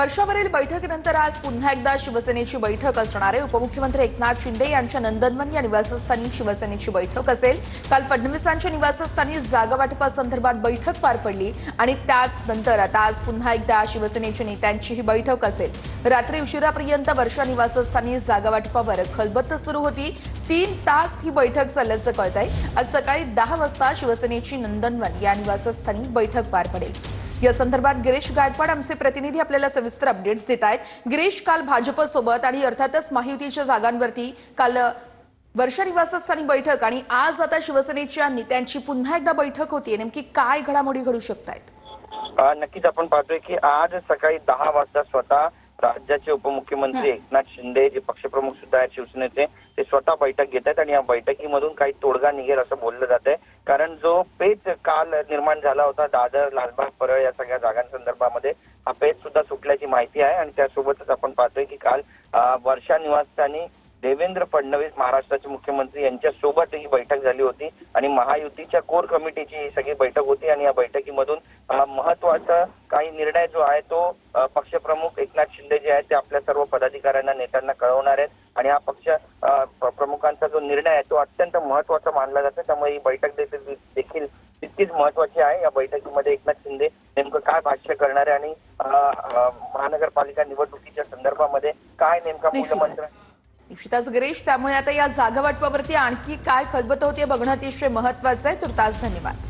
वर्षावरील बैठकीनंतर आज पुन्हा एकदा शिवसेनेची बैठक असणार आहे। उपमुख्यमंत्री एकनाथ शिंदे यांच्या नंदनवन या निवासस्थानी शिवसेनेची बैठक असेल। काल फडणवीसांच्या निवासस्थानी जागा वाटपासंदर्भात बैठक पार पडली आणि त्याच नंतर आता आज पुन्हा एकदा शिवसेनेच्या नेत्यांची ही बैठक असेल। रात्री उशिरापर्यंत वर्षा निवासस्थानी जागा वाटपावर खलबत्त सुरू होती। 3 तास ही बैठक चालल्याचं कळतंय। आज सकाळी 10 वाजता शिवसेनेची नंदनवन या निवासस्थानी बैठक पार पडेल। या संदर्भात गिरीश गायकवाड आमचे प्रतिनिधी आपल्याला सविस्तर अपडेट्स देत आहेत। गिरीश, काल भाजपसोबत आणि अर्थातच महायुतीच्या जागांवरती काल वर्षा निवासस्थानी बैठक आणि आज आता शिवसेनेच्या नेत्यांची पुन्हा एकदा बैठक होती। नेमकी काय घडामोडी घडू शकतायत? नक्कीच आपण पाहतोय की आज सकाळी 10 वाजता स्वतः राज्याचे उपमुख्यमंत्री एकनाथ शिंदे जे पक्षप्रमुख सुद्धा आहेत शिवसेनेचे, ते स्वतः बैठक घेत आहेत आणि या बैठकीमधून काही तोडगा निघेल असं बोललं जात आहे। कारण जो पेच काल निर्माण झाला होता दादर, लालबाग, परळ या सगळ्या जागांसंदर्भामध्ये हा पेच सुद्धा सुटल्याची माहिती आहे। आणि त्यासोबतच आपण पाहतोय की काल वर्षा निवासस्थानी देवेंद्र फडणवीस महाराष्ट्राचे मुख्यमंत्री यांच्यासोबत ही बैठक झाली होती आणि महायुतीच्या कोर कमिटीची ही सगळी बैठक होती। आणि या बैठकीमधून महत्वाचा काही निर्णय जो आहे तो पक्षप्रमुख एकनाथ शिंदे जे आहेत ते आपल्या सर्व पदाधिकाऱ्यांना नेत्यांना कळवणार आहेत आणि हा पक्ष प्रमुखांचा जो निर्णय आहे तो अत्यंत महत्वाचा मानला जातो। त्यामुळे ही बैठक देखील तितकीच महत्वाची आहे। या बैठकीमध्ये एकनाथ शिंदे नेमकं काय भाष्य करणार आहे आणि महानगरपालिका निवडणुकीच्या संदर्भामध्ये काय नेमका मूलमंत्र निश्चितच गिरीश, त्यामुळे आता या जागा वाटपावरती आणखी काय खलबत होते बघणं अतिशय महत्वाचं आहे। तुर्तास धन्यवाद।